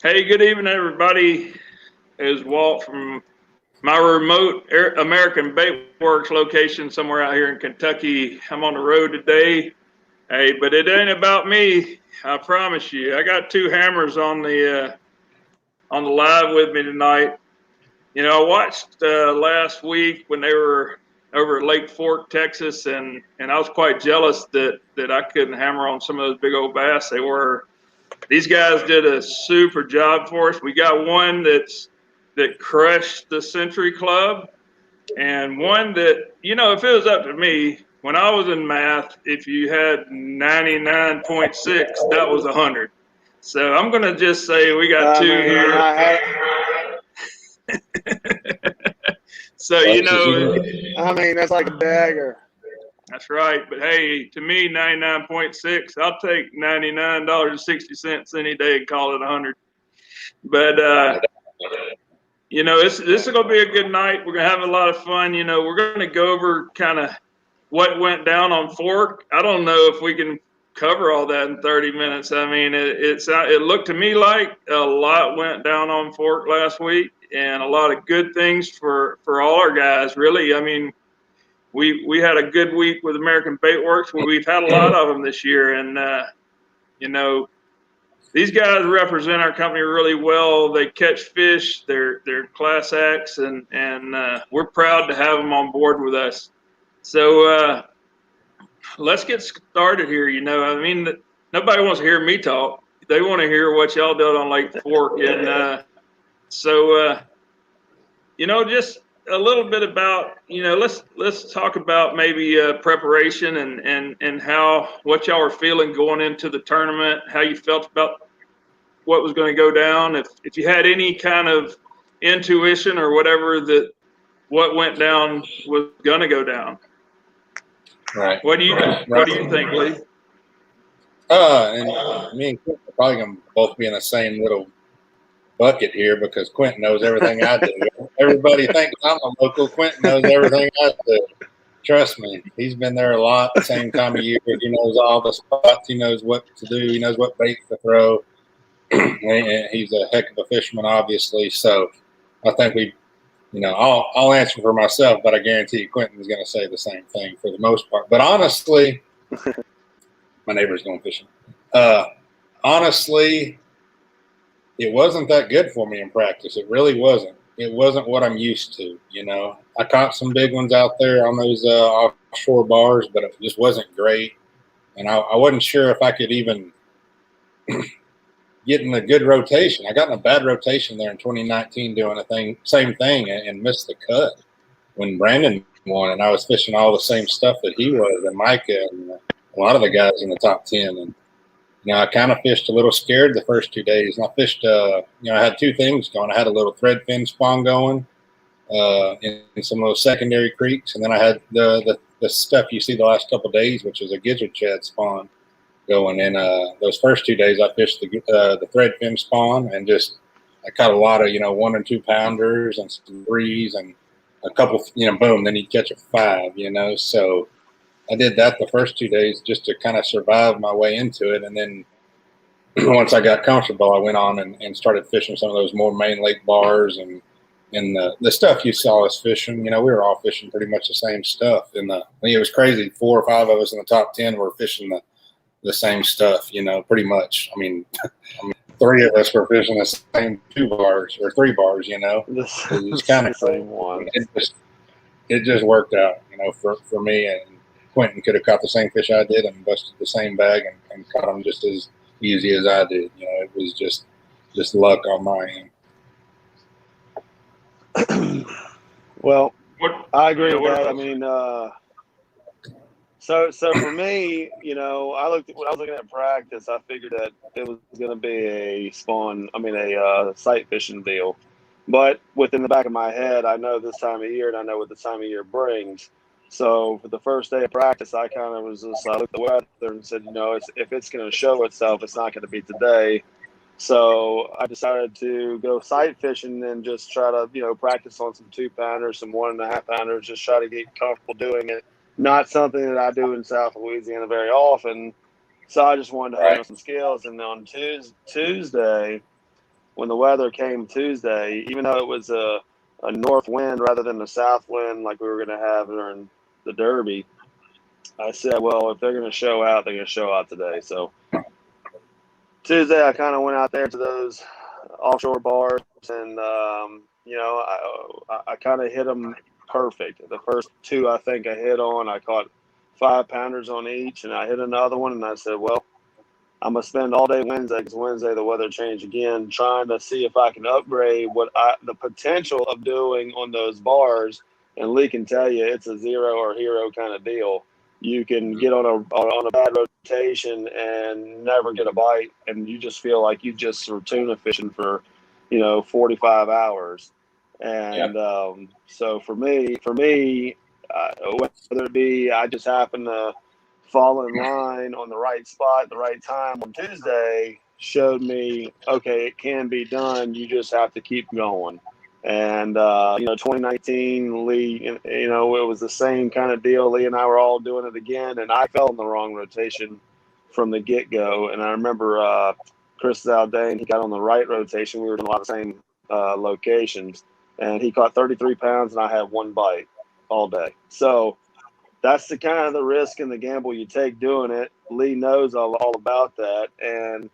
Hey, good evening, everybody. It's Walt from my remote American Bait Works location somewhere out here in Kentucky. I'm on the road today. Hey, but it ain't about me. I promise you. I got two hammers on the live with me tonight. You know, I watched last week when they were over at Lake Fork, Texas, and I was quite jealous that I couldn't hammer on some of those big old bass. These guys did a super job for us. We got one that crushed the Century Club, and one that, you know, if it was up to me, when I was in math, if you had 99.6, that was 100. So I'm going to just say we got two here. So, you know, that's like a dagger. that's right. But hey, to me, 99.6, I'll take $99.60 any day and call it 100. But, you know, this is going to be a good night. We're going to have a lot of fun. You know, we're going to go over kind of what went down on Fork. I don't know if we can cover all that in 30 minutes. I mean, it looked to me like a lot went down on Fork last week, and a lot of good things for all our guys, really. I mean, we had a good week with American Bait Works. We've had a lot of them this year, and, you know, these guys represent our company really well. They catch fish. They're class acts, and we're proud to have them on board with us. So let's get started here. You know, I mean, nobody wants to hear me talk. They want to hear what y'all did on Lake Fork, and so you know, just a little bit about, you know, let's talk about maybe preparation and how what y'all are feeling going into the tournament, how you felt about what was going to go down, if you had any kind of intuition or whatever that what went down was going to go down. Right. What do you think, Lee? And me and Quentin are probably going to both be in the same little bucket here because Quentin knows everything I do. Everybody thinks I'm a local. Quentin knows everything I do. Trust me, he's been there a lot. Same time of year, he knows all the spots. He knows what to do. He knows what bait to throw. And he's a heck of a fisherman, obviously. So I think you know, I'll answer for myself, but I guarantee you Quentin's going to say the same thing for the most part. But honestly, my neighbor's going fishing. Honestly, it wasn't that good for me in practice. It really wasn't. It wasn't what I'm used to, you know. I caught some big ones out there on those offshore bars, but it just wasn't great. And I wasn't sure if I could even get in a good rotation. I got in a bad rotation there in 2019 doing same thing, and missed the cut when Brandon won, and I was fishing all the same stuff that he was, and Micah, and a lot of the guys in the top 10. And you know, I kind of fished a little scared the first 2 days, and I fished. You know, I had two things going. I had a little thread fin spawn going in some of those secondary creeks, and then I had the stuff you see the last couple of days, which is a gizzard shad spawn going. And those first 2 days, I fished the thread fin spawn, and just I caught a lot of, you know, 1 and 2 pounders and some threes and a couple, you know, boom, then you'd catch a 5, you know. So I did that the first 2 days just to kind of survive my way into it. And then once I got comfortable, I went on and started fishing some of those more main lake bars and the stuff you saw us fishing. You know, we were all fishing pretty much the same stuff. And I think it was crazy. 4 or 5 of us in the top 10 were fishing the same stuff, you know, pretty much. I mean, 3 of us were fishing the same 2 bars or 3 bars, you know. It was kind of same one. It just worked out, you know, for me. And Quentin could have caught the same fish I did and busted the same bag and caught them just as easy as I did. You know, it was just luck on my end. Well, I agree with that. I mean, so for me, you know, when I was looking at practice, I figured that it was going to be a sight fishing deal. But within the back of my head, I know this time of year, and I know what the time of year brings. So for the first day of practice, I kind of was just, I looked at the weather and said, you know, if it's going to show itself, it's not going to be today. So I decided to go sight fishing and just try to, you know, practice on some 2-pounders, some 1.5 pounders, just try to get comfortable doing it. Not something that I do in South Louisiana very often. So I just wanted to hone some skills. And on Tuesday, when the weather came Tuesday, even though it was a north wind rather than the south wind like we were going to have during the Derby, I said, well, if they're going to show out, they're going to show out today. So Tuesday, I kind of went out there to those offshore bars, and I kind of hit them perfect. The first two I think I hit on, I caught 5-pounders on each, and I hit another one, and I said, well, I'm going to spend all day Wednesday, because Wednesday the weather changed again, trying to see if I can upgrade the potential of doing on those bars. And Lee can tell you it's a zero or hero kind of deal. You can get on a bad rotation and never get a bite, and you just feel like you just were tuna fishing for, 45 hours. And so for me, whether it be I just happen to fall in line on the right spot at the right time on Tuesday, showed me, okay, it can be done. You just have to keep going. And 2019, Lee, it was the same kind of deal. Lee and I were all doing it again, and I fell in the wrong rotation from the get-go. And I remember Chris Zaldane, he got on the right rotation. We were in a lot of the same locations, and he caught 33 pounds, and I had one bite all day. So that's the kind of the risk and the gamble you take doing it. Lee knows all about that. And,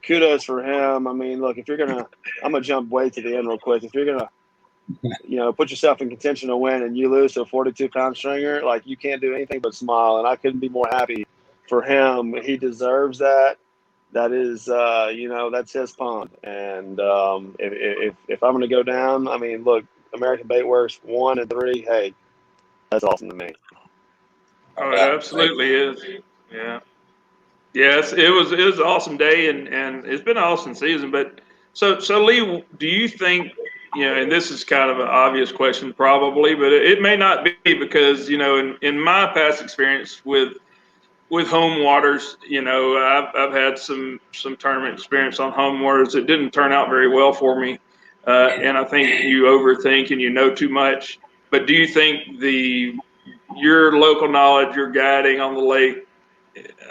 kudos for him. I mean, look, I'm going to jump way to the end real quick. If you're going to, put yourself in contention to win and you lose to a 42-pound stringer, like, you can't do anything but smile. And I couldn't be more happy for him. He deserves that. That is, that's his pond. And if I'm going to go down, I mean, look, American Bait Works 1 and 3, hey, that's awesome to me. Oh, it absolutely is. Yeah. Yes, it was an awesome day, and it's been an awesome season. But so Lee, do you think, and this is kind of an obvious question probably, but it may not be, because, in my past experience with home waters, I've had some tournament experience on home waters. It didn't turn out very well for me. And I think you overthink and you know too much. But do you think your local knowledge, your guiding on the lake,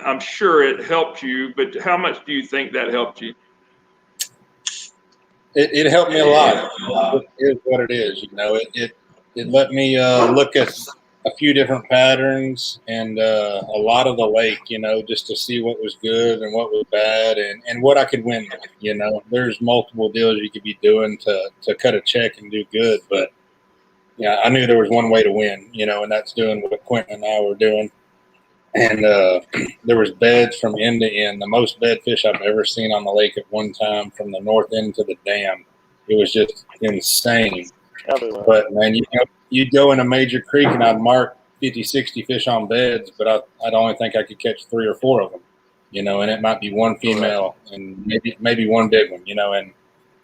I'm sure it helped you, but how much do you think that helped you? It helped me a lot. It is what it is. It let me look at a few different patterns and a lot of the lake, just to see what was good and what was bad and what I could win with. There's multiple deals you could be doing to cut a check and do good, but I knew there was one way to win, and that's doing what Quentin and I were doing. And there was beds from end to end, the most bed fish I've ever seen on the lake at one time, from the north end to the dam. It was just insane. Everywhere. But man, you'd go in a major creek and I'd mark 50, 60 fish on beds, but I'd only think I could catch 3 or 4 of them, and it might be one female and maybe one big one, and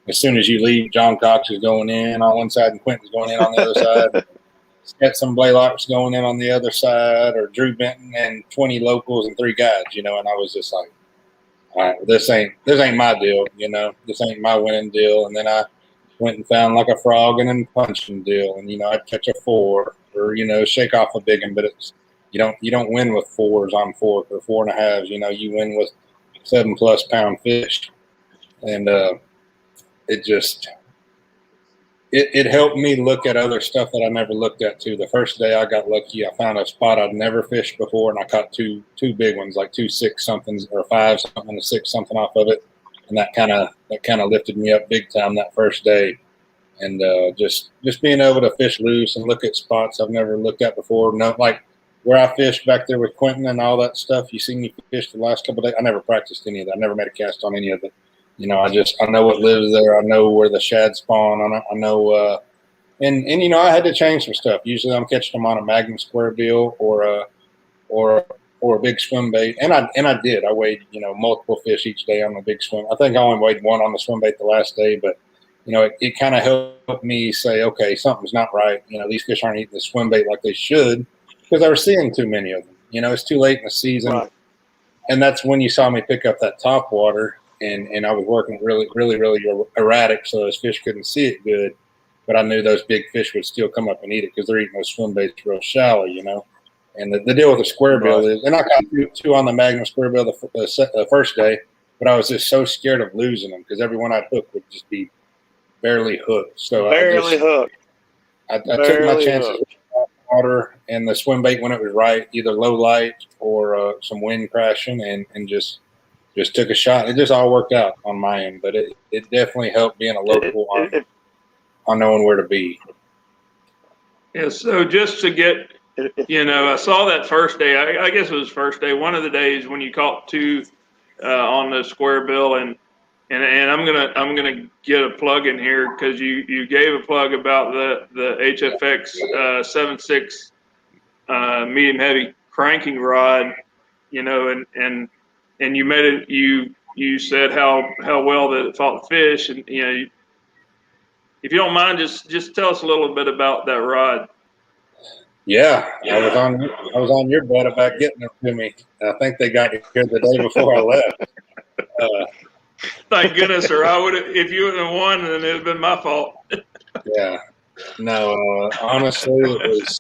as soon as you leave, John Cox is going in on one side and Quentin's going in on the other side. Got some Blaylocks going in on the other side, or Drew Benton and 20 locals and 3 guides, and I was just like, all right, this ain't my deal, this ain't my winning deal. And then I went and found like a frog and then punching deal, and I'd catch a 4 or shake off a big one, but it's you don't win with 4s on fork or 4.5s. You win with 7+ pound fish, and it helped me look at other stuff that I never looked at too. The first day I got lucky, I found a spot I'd never fished before, and I caught two big ones, like 2 6-somethings or 5 something, a 6 something off of it, and that kind of lifted me up big time that first day. And just being able to fish loose and look at spots I've never looked at before. No, like where I fished back there with Quentin and all that stuff. You seen me fish the last couple of days. I never practiced any of that. I never made a cast on any of it. I know what lives there. I know where the shad spawn. I know, and I had to change some stuff. Usually I'm catching them on a Magnum square bill or a big swim bait. And I did. I weighed, multiple fish each day on the big swim. I think I only weighed 1 on the swim bait the last day, but it kind of helped me say, okay, something's not right. These fish aren't eating the swim bait like they should, because I was seeing too many of them. It's too late in the season. Right. And that's when you saw me pick up that top water. And I was working really, really, really erratic, so those fish couldn't see it good. But I knew those big fish would still come up and eat it, because they're eating those swim baits real shallow, And the deal with the square bill is, and I caught 2 on the Magnum square bill the first day, but I was just so scared of losing them because every one I'd hook would just be barely hooked. So barely hooked. I took my chances with water and the swim bait when it was right, either low light or some wind crashing, and just took a shot. It just all worked out on my end, but it definitely helped being a local on knowing where to be. Yeah, so just to get, I saw that first day. I guess it was first day, one of the days when you caught two on the square bill, and I'm gonna get a plug in here because you gave a plug about the HFX 7.6 medium heavy cranking rod, and you made it. You said how well that it fought the fish, and if you don't mind, just tell us a little bit about that rod. Yeah, I was on your butt about getting them to me. I think they got here the day before I left. Thank goodness, or I would have. If you would have won, then it'd have been my fault. Yeah, no, honestly, it was,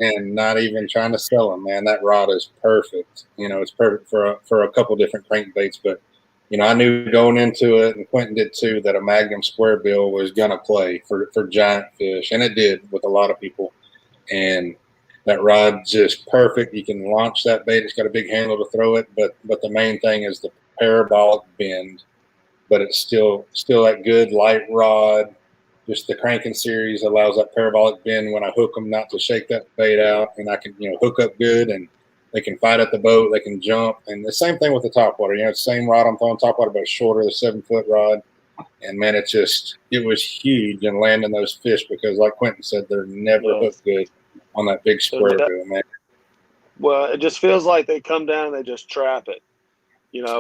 and not even trying to sell them, man. That rod is perfect. It's perfect for a couple different crankbaits, but I knew going into it, and Quentin did too, that a Magnum square bill was gonna play for giant fish, and it did with a lot of people. And that rod's just perfect. You can launch that bait. It's got a big handle to throw it, but the main thing is the parabolic bend. But it's still that good light rod. Just the cranking series allows that parabolic bend when I hook them not to shake that bait out, and I can hook up good, and they can fight at the boat. They can jump, and the same thing with the topwater. It's the same rod I'm throwing topwater, but shorter, the 7-foot rod. And man, it was huge in landing those fish because, like Quentin said, they're never hooked good on that big square bill, man. Well, it just feels like they come down and they just trap it,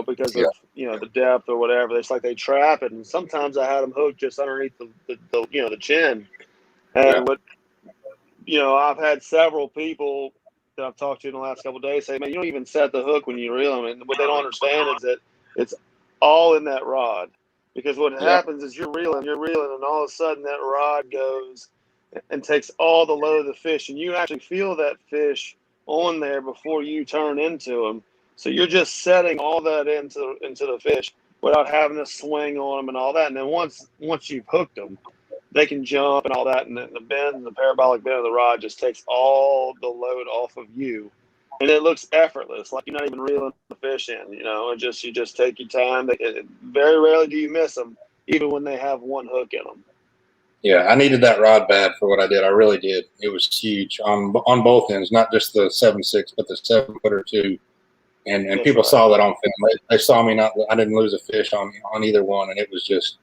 because of the depth or whatever. It's like they trap it, and sometimes I had them hooked just underneath the chin. And I've had several people that I've talked to in the last couple of days say, "Man, you don't even set the hook when you reel them." And what they don't understand is that it's all in that rod. Because what happens is you're reeling, and all of a sudden that rod goes and takes all the load of the fish, and you actually feel that fish on there before you turn into them. So you're just setting all that into the fish without having to swing on them and all that. And then once you've hooked them, they can jump and all that, and the parabolic bend of the rod just takes all the load off of you. And it looks effortless, like you're not even reeling the fish in, and you just take your time. Very rarely do you miss them, even when they have one hook in them. Yeah, I needed that rod bad for what I did. I really did. It was huge on both ends, not just the 7.6, but the 7-footer too. And people saw that on film. They saw me I didn't lose a fish on either one, and it was just,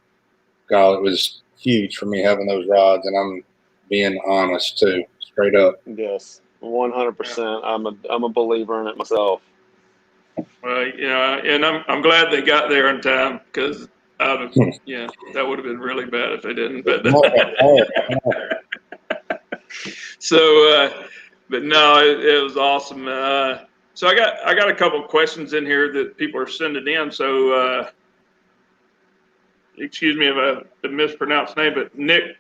God, it was huge for me having those rods. And I'm being honest too, straight up. Yes. 100%. I'm a believer in it myself. Well, and I'm glad they got there in time because that would have been really bad if they didn't. But but no, it was awesome. So I got a couple of questions in here that people are sending in. So excuse me if I mispronounced the name, but Nick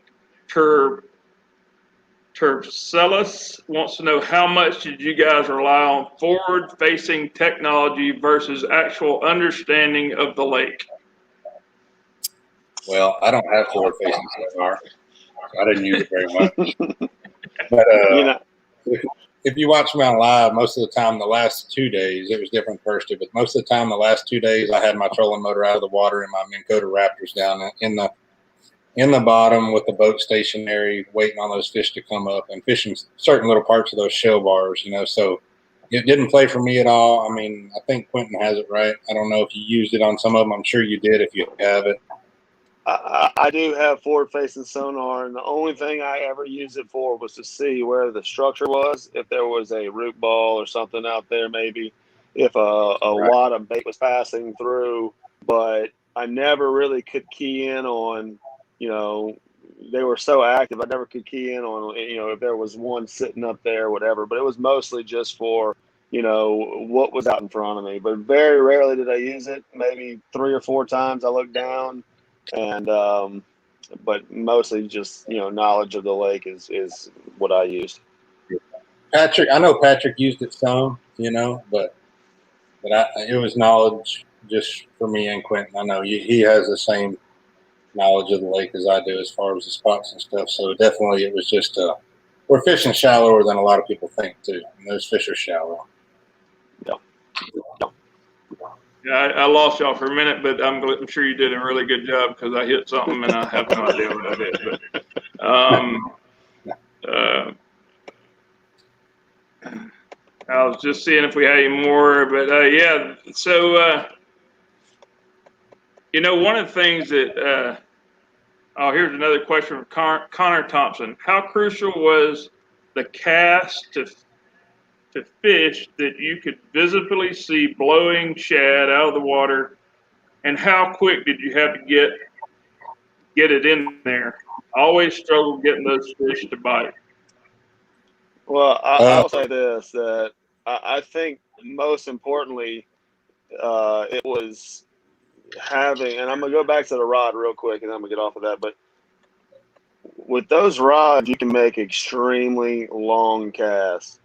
Tercelis wants to know, how much did you guys rely on forward-facing technology versus actual understanding of the lake? Well, I don't have forward-facing sonar. I didn't use it very much. But if you watch me on live, most of the time, the last 2 days, it was different first day, but most of the time, the last 2 days, I had my trolling motor out of the water and my Minn Kota Raptors down in the bottom with the boat stationary, waiting on those fish to come up and fishing certain little parts of those shell bars, so it didn't play for me at all. I mean, I think Quentin has it right. I don't know if you used it on some of them. I'm sure you did if you have it. I do have forward-facing sonar, and the only thing I ever used it for was to see where the structure was, if there was a root ball or something out there, maybe if a wad of bait was passing through. But I never really could key in on, they were so active. I never could key in on, if there was one sitting up there or whatever. But it was mostly just for, what was out in front of me. But very rarely did I use it. Maybe 3 or 4 times I looked down. And but mostly just knowledge of the lake is what I used. I know Patrick used it some, but it was knowledge just for me and Quentin. I know he has the same knowledge of the lake as I do as far as the spots and stuff. So definitely it was just we're fishing shallower than a lot of people think too. And those fish are shallow. Yeah, I lost y'all for a minute, but I'm sure you did a really good job because I hit something and I have no idea what I did. But I was just seeing if we had any more, but yeah. So one of the things that here's another question from Connor Thompson. How crucial was the cast to fish that you could visibly see blowing shad out of the water, and how quick did you have to get it in there? I always struggle getting those fish to bite. Well, I'll say this, that I think most importantly, it was having, and I'm going to go back to the rod real quick and I'm going to get off of that, but with those rods, you can make extremely long casts.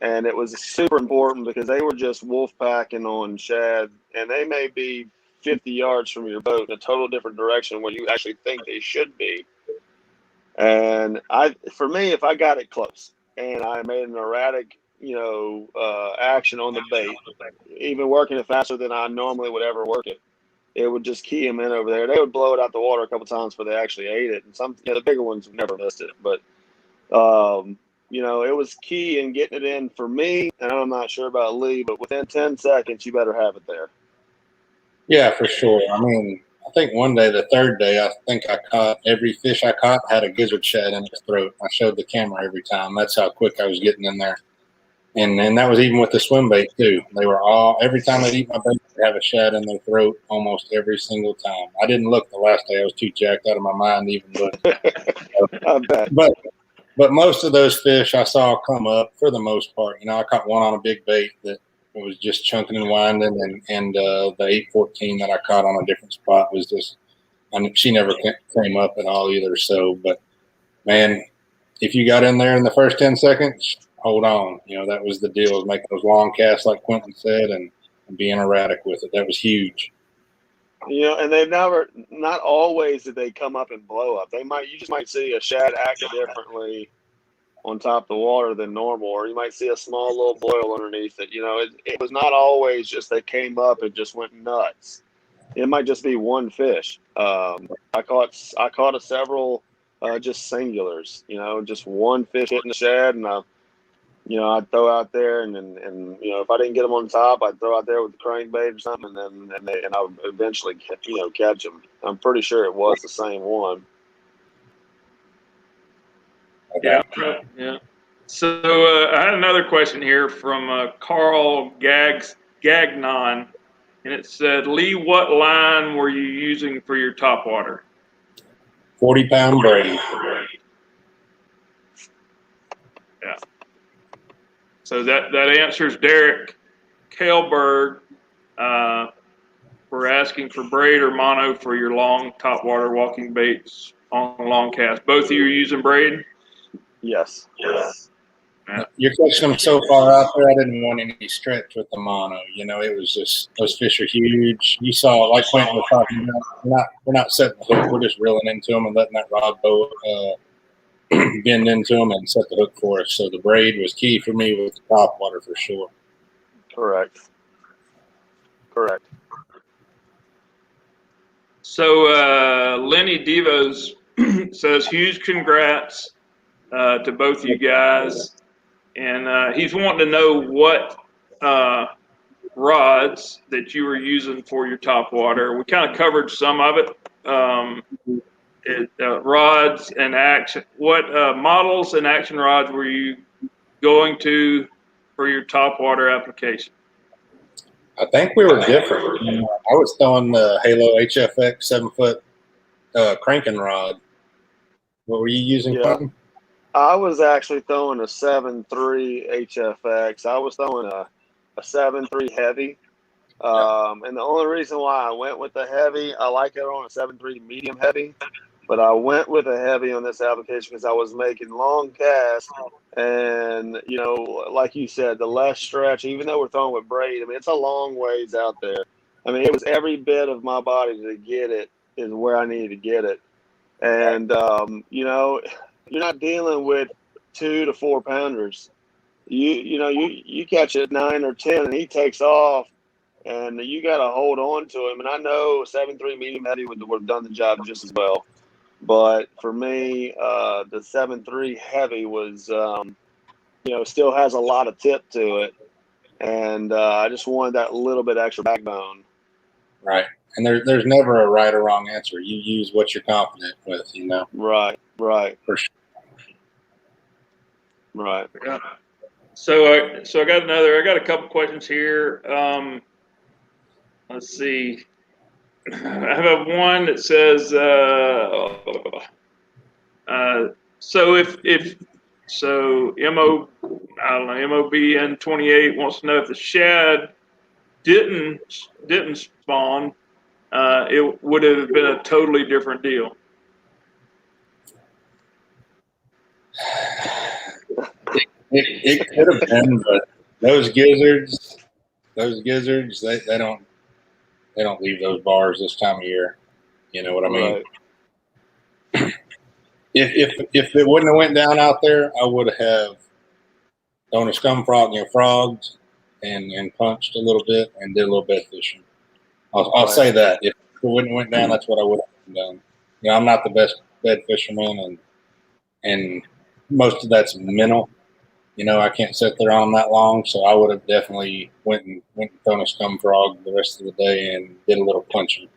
And it was super important because they were just wolf packing on shad, and they may be 50 yards from your boat in a total different direction where you actually think they should be. And for me, if I got it close and I made an erratic, action on the bait, even working it faster than I normally would ever work it, it would just key them in over there. They would blow it out the water a couple times before they actually ate it. And the bigger ones never missed it. But, it was key in getting it in for me. And I'm not sure about Lee, but within 10 seconds, you better have it there. Yeah, for sure. I mean, I think one day, the third day, I think I caught every fish I caught had a gizzard shad in its throat. I showed the camera every time. That's how quick I was getting in there. And that was even with the swim bait too. They were every time they'd eat my bait, they'd have a shad in their throat almost every single time. I didn't look the last day. I was too jacked out of my mind to even look. I bet. But most of those fish I saw come up for the most part. I caught one on a big bait that was just chunking and winding, and the 814 that I caught on a different spot was just, she never came up at all either. So, but man, if you got in there in the first 10 seconds, hold on. That was the deal, was making those long casts like Quentin said and being erratic with it. That was huge. And not always did they come up and blow up. You just might see a shad act differently on top of the water than normal, or you might see a small little boil underneath it. It was not always just they came up and just went nuts. It might just be one fish. I caught several just singulars. Just one fish hitting the shad, and I'd throw out there, and if I didn't get them on top, I'd throw out there with the crankbait or something, and I would eventually catch them. I'm pretty sure it was the same one. Yeah. So I had another question here from Carl Gagnon, and it said, Lee, what line were you using for your topwater? 40-pound braid. Yeah. So that answers Derek Kailberg for asking for braid or mono for your long topwater walking baits on long cast. Both of you are using braid? Yes. Yeah. You're catching them so far out there, I didn't want any stretch with the mono. It was just, those fish are huge. You saw, like Quentin was talking about, we're not setting the hook. We're just reeling into them and letting that rod bow bend into them and set the hook for us. So the braid was key for me with the topwater for sure. Correct. So Lenny Devos says, huge congrats to both of you guys. And he's wanting to know what rods that you were using for your topwater. We kind of covered some of it. Rods and action. What models and action rods were you going to for your topwater application? I think we were different. I was throwing the Halo HFX 7-foot cranking rod. What were you using, Quentin? I was actually throwing a 7.3 HFX. I was throwing a 7.3 heavy. And the only reason why I went with the heavy, I like it on a 7.3 medium heavy, but I went with a heavy on this application because I was making long casts. And, like you said, the less stretch, even though we're throwing with braid, I mean, it's a long ways out there. I mean, it was every bit of my body to get it is where I needed to get it. And, you know, you're not dealing with 2 to 4 pounders. You catch it 9 or 10 and he takes off and you got to hold on to him. And I know 7.3 medium heavy would have done the job just as well. But for me, the 7.3 heavy was, you know, still has a lot of tip to it. And I just wanted that little bit extra backbone. Right. And there's never a right or wrong answer. You use what you're confident with, you know. Right. For sure. Right. Yeah. So I got a couple questions here. Let's see. I have one that says, MOBN 28 wants to know if the shad didn't spawn, it would have been a totally different deal. It could have been, but those gizzards, they don't leave those bars this time of year. You know what I mean? Right. If it wouldn't have went down out there, I would have thrown a scum frog, frogs, and punched a little bit and did a little bed fishing. I'll say that if it wouldn't have went down, that's what I would have done. You know, I'm not the best bed fisherman, and most of that's mental. You know, I can't sit there on them that long, so I would have definitely went and thrown a scum frog the rest of the day and did a little punching.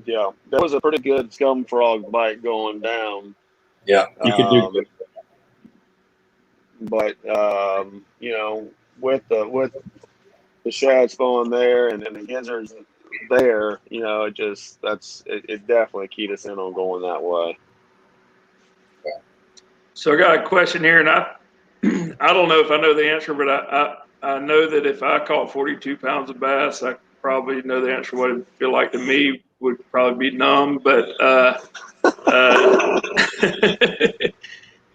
Yeah, there was a pretty good scum frog bite going down. Yeah, you could do good. But you know, with the shad spawn there and the gizzards there, you know, it definitely keyed us in on going that way. So I got a question here, and I don't know if I know the answer, but I know that if I caught 42 pounds of bass, I probably know the answer. What it feel like to me would probably be numb, but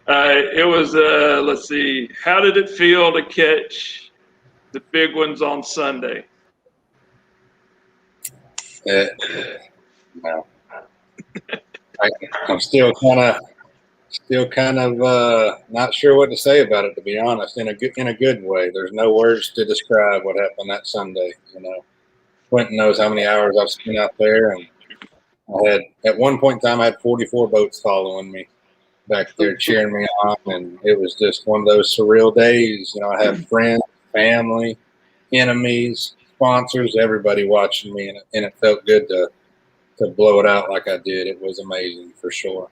it was, let's see, how did it feel to catch the big ones on Sunday? No. I'm still kind of not sure what to say about it, to be honest. In a good way. There's no words to describe what happened that Sunday. You know, Quentin knows how many hours I've spent out there, and at one point in time I had 44 boats following me back there cheering me on, and it was just one of those surreal days. You know, I have friends, family, enemies, sponsors, everybody watching me, and it felt good to blow it out like I did. It was amazing for sure.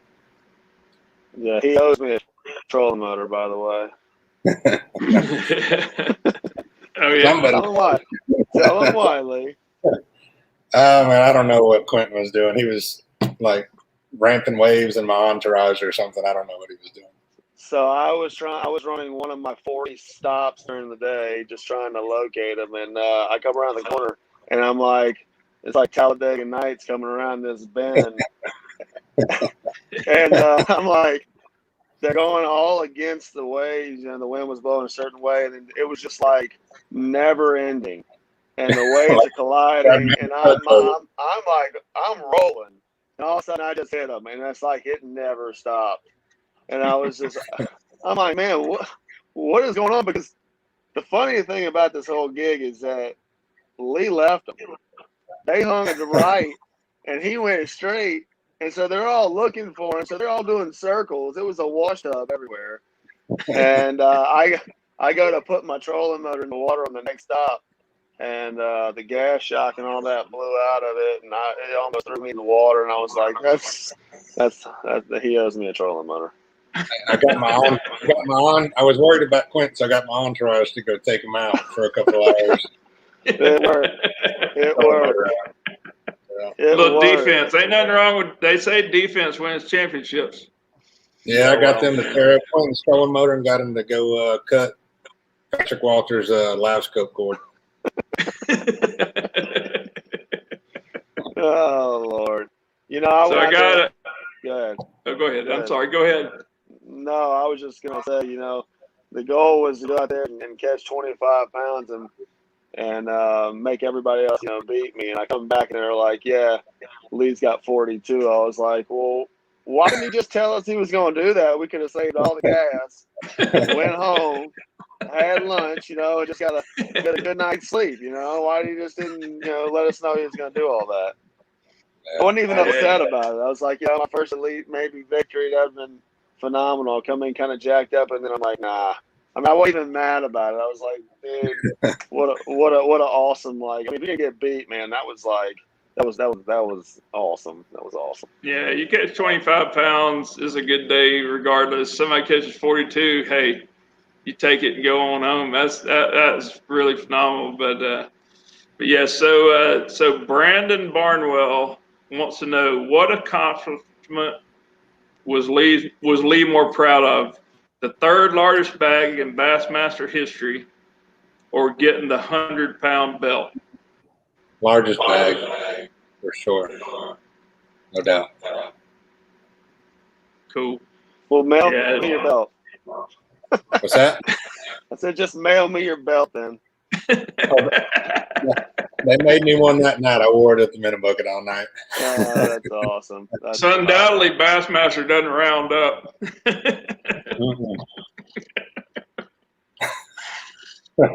Yeah, he owes me a trolling motor, by the way. Oh yeah. Tell him why, Lee. Man, I don't know what Quentin was doing. He was like ramping waves in my entourage or something. I don't know what he was doing. So I was running one of my 40 stops during the day, just trying to locate him, and I come around the corner, and I'm like, it's like Talladega Nights coming around this bend. And I'm like, they're going all against the waves, and the wind was blowing a certain way, and it was just like never ending. And the waves are colliding, and I'm like, I'm rolling, and all of a sudden I just hit them, and it's like it never stopped. And I was just, I'm like, man, what is going on? Because the funny thing about this whole gig is that Lee left them. They hung at the right, and he went straight. And so they're all looking for him. So they're all doing circles. It was a wash tub everywhere. And I go to put my trolling motor in the water on the next stop, and the gas shock and all that blew out of it, and it almost threw me in the water. And I was like, that's he owes me a trolling motor. I got my on. I was worried about Quentin, so I got my entourage to go take him out for a couple hours. It worked. A little defense. Ain't nothing wrong with. They say defense wins championships. Yeah, I got them to tear up Quentin's trolling motor and got him to go cut Patrick Walter's live scope cord. Oh Lord! You know, so I got it. Go ahead. Oh, go ahead. I'm sorry. Go ahead. No, I was just gonna say, you know, the goal was to go out there and catch 25 pounds, and and make everybody else, beat me. And I come back and they're like, yeah, Lee's got 42. I was like, well, why didn't he just tell us he was going to do that? We could have saved all the gas, went home, had lunch, and just got a good night's sleep. Why did he just didn't, let us know he was going to do all that? I wasn't even upset about it. I was like, my first elite maybe victory, that would have been phenomenal. Come in kind of jacked up, and then I'm like, nah. I mean, I wasn't even mad about it. I was like, dude, what a awesome, like, I mean, if you didn't get beat, man, that was awesome. That was awesome. Yeah, you catch 25 pounds is a good day regardless. Somebody catches 42, hey, you take it and go on home. That's really phenomenal. But yeah, so Brandon Barnwell wants to know, what accomplishment was Lee more proud of? The third largest bag in Bassmaster history, or getting the 100-pound belt? Largest bag, for sure. No doubt. Cool. Well, mail me your belt. What's that? I said, just mail me your belt then. They made me one that night. I wore it at the minute bucket all night. That's awesome. So undoubtedly, Bassmaster doesn't round up.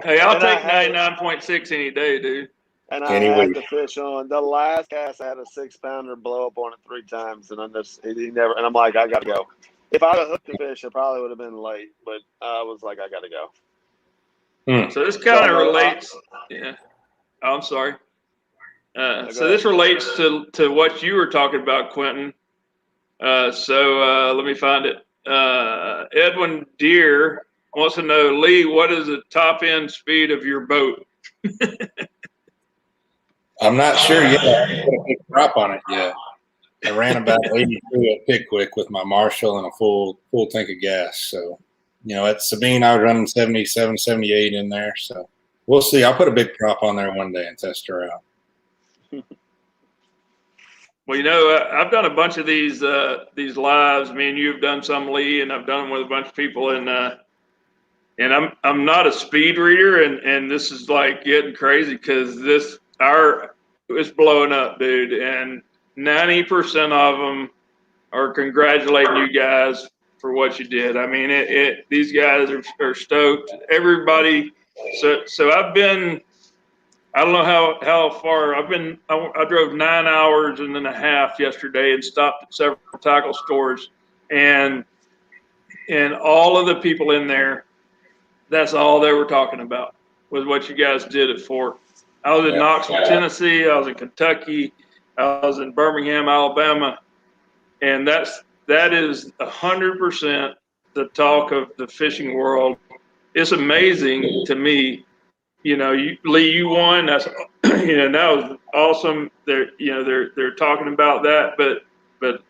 Hey, I'll take 99.6 any day, dude. And I had to fish on the last cast. I had a 6-pounder blow up on it 3 times, and he never. And I'm like, I gotta go. If I'd have hooked the fish, it probably would have been late. But I was like, I gotta go. So this kind of relates. Yeah. Oh, I'm sorry. So this relates to what you were talking about, Quentin. So let me find it. Edwin Deere wants to know, Lee, what is the top end speed of your boat? I'm not sure yet. I haven't put a big drop on it yet. I ran about 82 at Pickwick with my Marshall and a full tank of gas. So, at Sabine, I was running 77, 78 in there. So we'll see. I'll put a big drop on there one day and test her out. Well, I've done a bunch of these lives. Me and you have done some, Lee, and I've done them with a bunch of people. And I'm not a speed reader, and this is like getting crazy because it's blowing up, dude. And 90% of them are congratulating you guys for what you did. I mean, these guys are stoked. Everybody. So I've been. I don't know how far I've been. I drove 9 hours and a half yesterday and stopped at several tackle stores, and all of the people in there, that's all they were talking about was what you guys did at Fort. I was in Knoxville, Tennessee. I was in Kentucky. I was in Birmingham, Alabama, and that is 100% the talk of the fishing world. It's amazing to me. Lee, you won. That's that was awesome. They're talking about that, but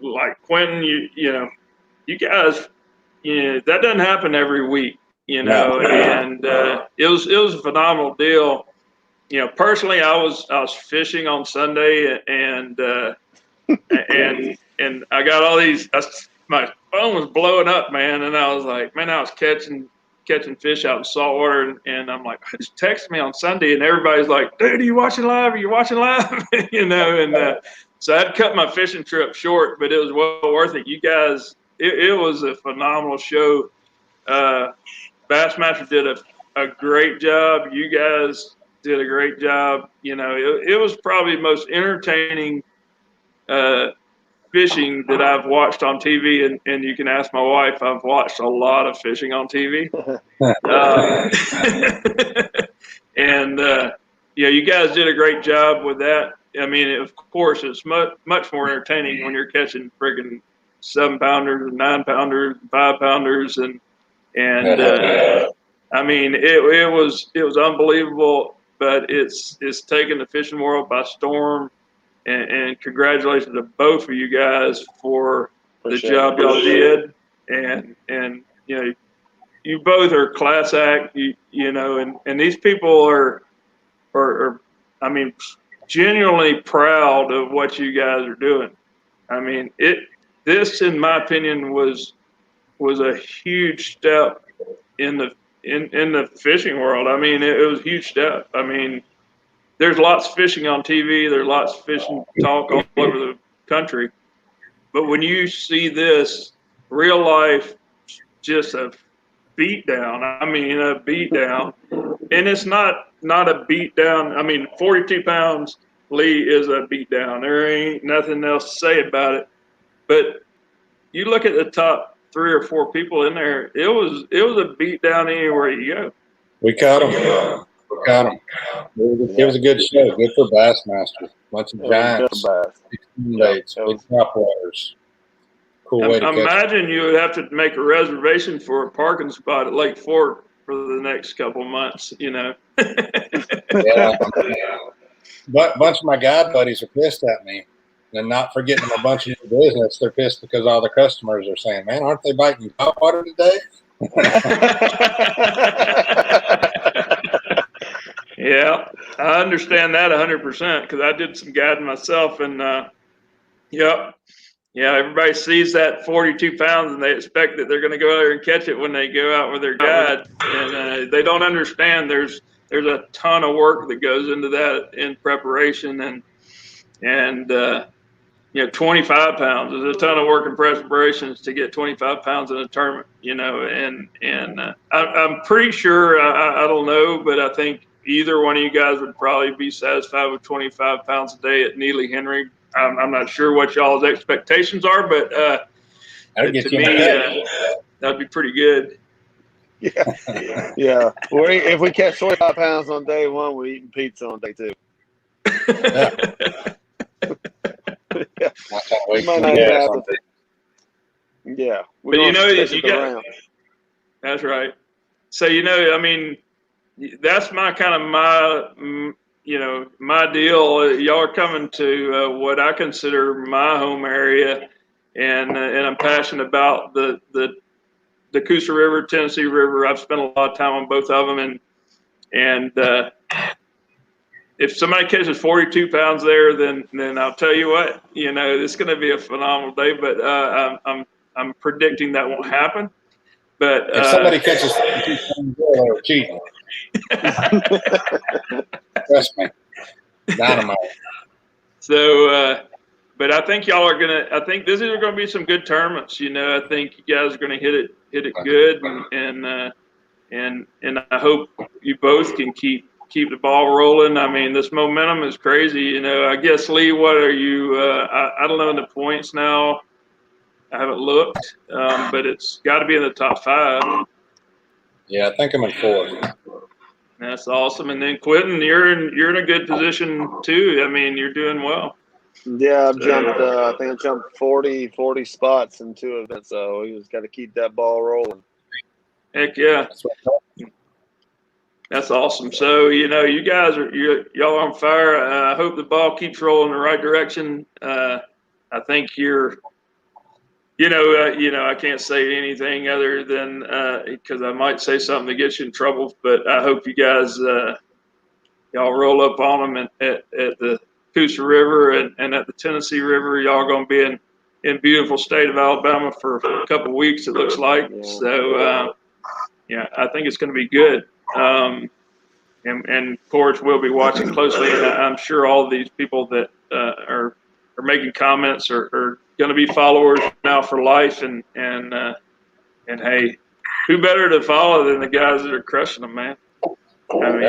like Quentin, you guys, that doesn't happen every week, and it was a phenomenal deal. Personally, I was fishing on Sunday, and I got all these. My phone was blowing up, man, and I was like, man, I was catching fish out in saltwater, and I'm like, just text me on Sunday, and everybody's like, dude, are you watching live? Are you watching live? So I'd cut my fishing trip short, but it was well worth it. You guys, it was a phenomenal show. Bassmaster did a great job. You guys did a great job. It was probably the most entertaining fishing that I've watched on TV, and you can ask my wife. I've watched a lot of fishing on TV, you guys did a great job with that. I mean, of course, it's much more entertaining when you're catching friggin' 7-pounders, 9-pounders, 5-pounders, and I mean, it was unbelievable. But it's taken the fishing world by storm. And congratulations to both of you guys for the job y'all did. And you both are class act, and these people are I mean, genuinely proud of what you guys are doing. I mean, this, in my opinion, was a huge step in in the fishing world. I mean, it was a huge step. I mean, there's lots of fishing on TV. There's lots of fishing talk all over the country. But when you see this real life, just a beat down. I mean, a beat down, and it's not a beat down. I mean, 42 pounds, Lee, is a beat down. There ain't nothing else to say about it. But you look at the top 3 or 4 people in there. It was a beat down anywhere you go. We caught them. We caught them. It was a good show. Good for Bassmasters. Bunch of giants. Baits, big top waters. Cool way to catch. Imagine you would have to make a reservation for a parking spot at Lake Fork for the next couple of months, you know. Yeah. But bunch of my guide buddies are pissed at me. And not forgetting a bunch of new business, they're pissed because all the customers are saying, man, aren't they biting top water today? Yeah, I understand that 100% because I did some guiding myself, and yeah, everybody sees that 42 pounds and they expect that they're going to go out there and catch it when they go out with their guide, and they don't understand there's a ton of work that goes into that in preparation, and 25 pounds is a ton of work in preparations to get 25 pounds in a tournament, you know, and I'm pretty sure, I don't know, but I think either one of you guys would probably be satisfied with 25 pounds a day at Neely Henry. I'm not sure what y'all's expectations are, but to me, that'd be pretty good. Yeah. Yeah. If we catch 25 pounds on day 1, we're eating pizza on day 2. Yeah. Yeah. Yeah. But you know, you got, that's right. So, you know, I mean, that's my kind of my deal. Y'all are coming to what I consider my home area, and I'm passionate about the Coosa River, Tennessee River. I've spent a lot of time on both of them, and if somebody catches 42 pounds there, then I'll tell you what, you know, it's going to be a phenomenal day. But I'm predicting that won't happen. But if somebody catches 42 pounds, they're cheating. Trust me, dynamite. So, but I think y'all are gonna. I think this is going to be some good tournaments. You know, I think you guys are going to hit it good, and I hope you both can keep the ball rolling. I mean, this momentum is crazy. You know, I guess Lee, what are you? I don't know the points now. I haven't looked, but it's got to be in the top 5. Yeah, I think I'm in 4th. That's awesome. And then Quentin, you're in a good position too. I mean, you're doing well. Yeah, I've jumped. I think I jumped 40 spots in 2 events. So we just got to keep that ball rolling. Heck yeah, that's awesome. So you know, you guys y'all on fire. I hope the ball keeps rolling in the right direction. I think you're. You know, I can't say anything other than because I might say something that gets you in trouble. But I hope you guys, y'all roll up on them at the Coosa River and at the Tennessee River. Y'all going to be in beautiful state of Alabama for a couple of weeks, it looks like. So, yeah, I think it's going to be good. And of course, we'll be watching closely. And I'm sure all of these people that are making comments are going to be followers now for life, and hey, who better to follow than the guys that are crushing them, man? I mean,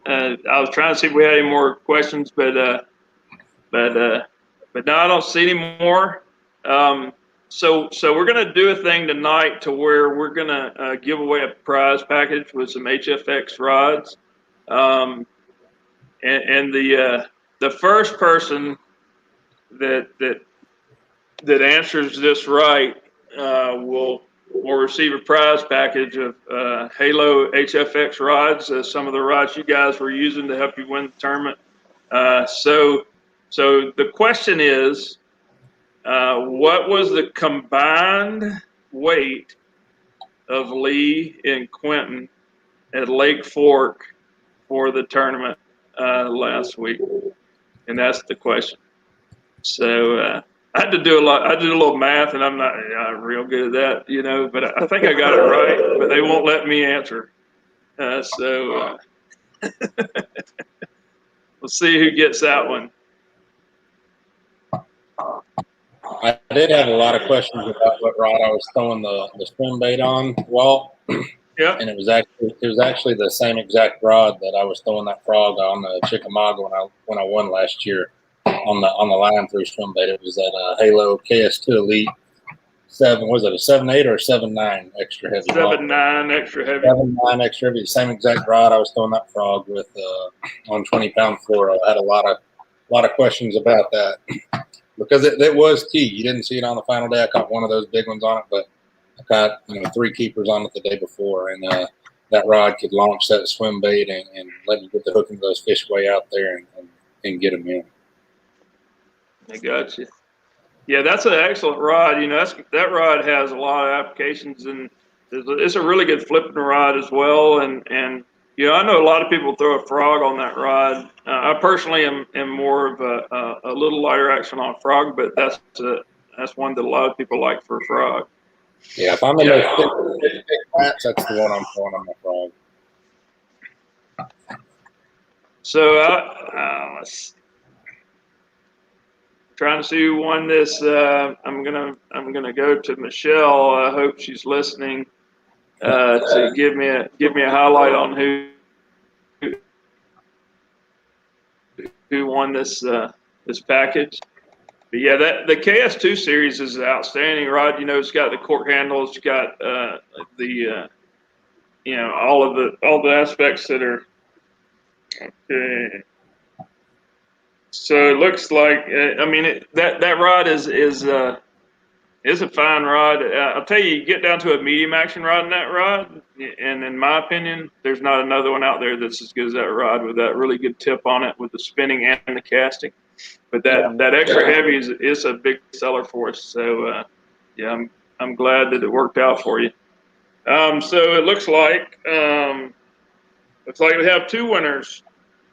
I was trying to see if we had any more questions, but no, I don't see any more. So we're going to do a thing tonight to where we're going to give away a prize package with some HFX rods. And the first person that answers this right will receive a prize package of Halo HFX rods, some of the rods you guys were using to help you win the tournament. So the question is, what was the combined weight of Lee and Quentin at Lake Fork for the tournament last week? And that's the question. So I had to do a lot. I did a little math, and I'm not real good at that, but I think I got it right. But they won't let me answer. So we'll see who gets that one. I did have a lot of questions about what rod I was throwing the swim bait on, Walt. Yeah. And it was actually the same exact rod that I was throwing that frog on the Chickamauga when I won last year on the line through swim bait. It was that Halo KS2 Elite 7. Was it a 7.8 or a 7.9 extra heavy? 7.9 extra heavy. 7.9 extra heavy. Same exact rod I was throwing that frog with on 20-pound fluoro. I had a lot of questions about that. Because it was key. You didn't see it on the final day. I caught one of those big ones on it, but I caught 3 keepers on it the day before, and that rod could launch that swim bait and let me get the hook into those fish way out there and get them in. I got you. Yeah, that's an excellent rod. That rod has a lot of applications, and it's a really good flipping rod as well. And I know a lot of people throw a frog on that rod. I personally am more of a little lighter action on frog, but that's one that a lot of people like for a frog. Yeah, if I'm in those thick flats, that's the one I'm throwing on the frog. So trying to see who won this. I'm gonna go to Michelle. I hope she's listening to give me a highlight on who won this package. But yeah, the KS2 series is an outstanding rod. It's got the cork handles, it's got the all the aspects that are okay. So it looks like that rod is a fine rod. I'll tell you get down to a medium action rod in that rod, and in my opinion, there's not another one out there that's as good as that rod with that really good tip on it with the spinning and the casting. But that extra heavy is a big seller for us. So yeah, I'm glad that it worked out for you. So it looks like we have 2 winners.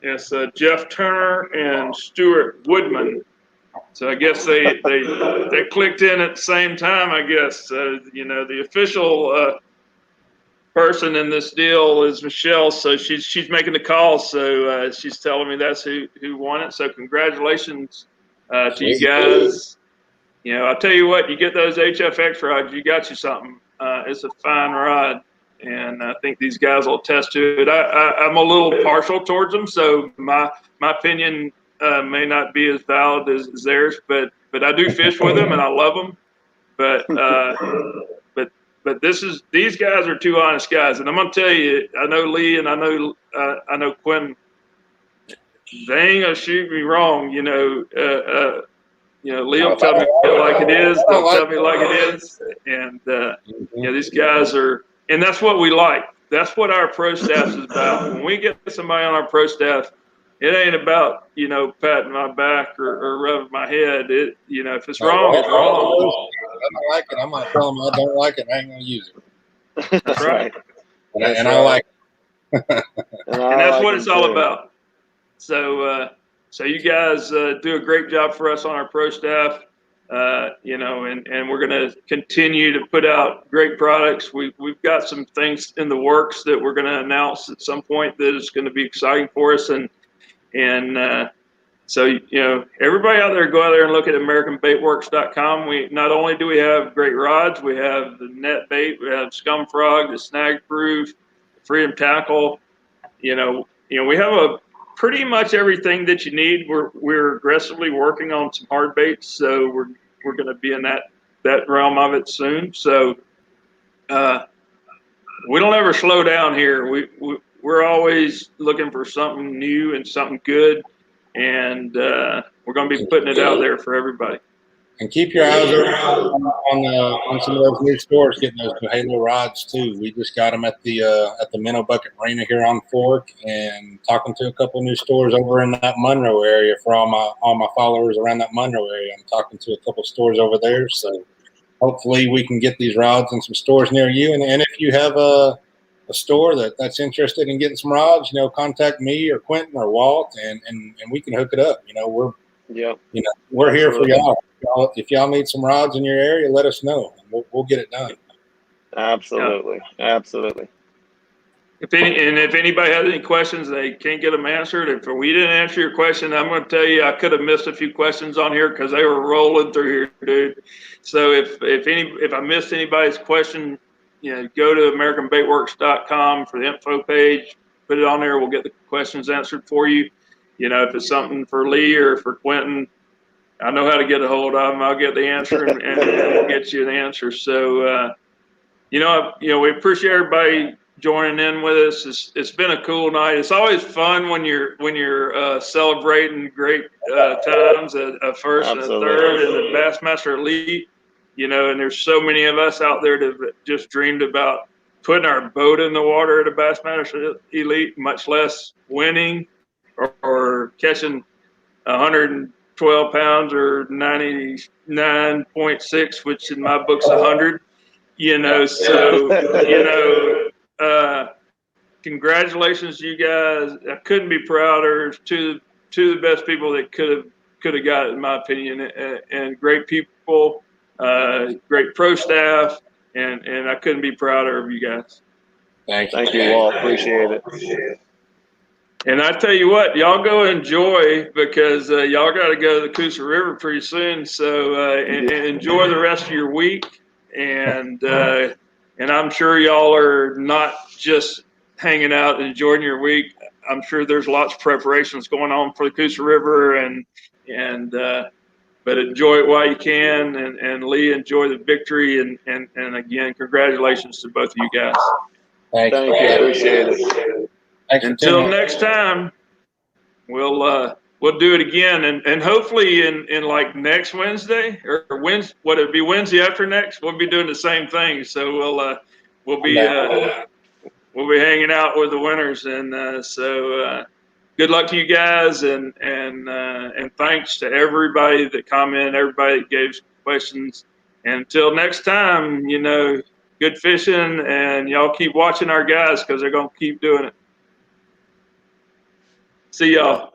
It's Jeff Turner and Stuart Woodman. So I guess they clicked in at the same time. I guess the official person in this deal is Michelle. So she's making the call. So she's telling me that's who won it. So congratulations to you guys. I'll tell you what, you get those HFX rods, you got you something. It's a fine rod. And I think these guys will attest to it. I'm a little partial towards them, so my opinion may not be as valid as theirs. But I do fish with them and I love them. But these guys are 2 honest guys, and I'm gonna tell you, I know Lee and I know Quentin. They ain't gonna shoot me wrong. Lee will tell me like it is. They'll tell me like it is, and these guys are. And that's what we like. That's what our pro staff is about. When we get somebody on our pro staff, it ain't about, patting my back or rubbing my head. If it's wrong, it's wrong. I don't like it. I'm going to tell them I don't like it. I ain't going to use it. That's right. And I like it. And that's what it's all about. So you guys do a great job for us on our pro staff. And we're going to continue to put out great products. We've got some things in the works that we're going to announce at some point that is going to be exciting for us. So everybody out there, go out there and look at AmericanBaitWorks.com. We not only do we have great rods, we have the net bait, we have Scum Frog, the Snag Proof, Freedom Tackle. We have pretty much everything that you need. We're aggressively working on some hard baits, so we're going to be in that realm of it soon. So we don't ever slow down here. We're always looking for something new and something good, and we're going to be putting it out there for everybody. And keep your eyes open on some of those new stores getting those Halo rods too. We just got them at the Minnow Bucket Marina here on Fork, and talking to a couple new stores over in that Monroe area for all my followers around that Monroe area. I'm talking to a couple stores over there, so hopefully we can get these rods in some stores near you. And if you have a store that's interested in getting some rods, contact me or Quentin or Walt, and we can hook it up. We're here for y'all. if y'all need some rods in your area, let us know. We'll get it done. Absolutely. Absolutely. If anybody has any questions, they can't get them answered. If we didn't answer your question, I'm going to tell you I could have missed a few questions on here because they were rolling through here, dude. So if I missed anybody's question, go to AmericanBaitWorks.com for the info page. Put it on there. We'll get the questions answered for you. If it's something for Lee or for Quentin, I know how to get a hold of them. I'll get the answer and we'll get you the answer. So, we appreciate everybody joining in with us. It's been a cool night. It's always fun when you're celebrating great times, a first Absolutely. and a third, and the Bassmaster Elite. And there's so many of us out there that have just dreamed about putting our boat in the water at a Bassmaster Elite, much less winning or catching 112 pounds or 99.6, which in my book's 100. Congratulations, you guys. I couldn't be prouder. Two of the best people that could have got it, in my opinion, and great people, great pro staff, and I couldn't be prouder of you guys. Thank you, Walt. Appreciate it. And I tell you what, y'all go enjoy, because y'all got to go to the Coosa River pretty soon. So and enjoy the rest of your week. And I'm sure y'all are not just hanging out and enjoying your week. I'm sure there's lots of preparations going on for the Coosa River, but enjoy it while you can. And Lee, enjoy the victory. And again, congratulations to both of you guys. Thank you. Appreciate it. Until next time, we'll do it again, and hopefully in like next Wednesday or Wednesday, would it be Wednesday after next? We'll be doing the same thing. So we'll be hanging out with the winners, and so good luck to you guys, and thanks to everybody that commented, everybody that gave questions. And until next time, good fishing, and y'all keep watching our guys because they're gonna keep doing it. See y'all.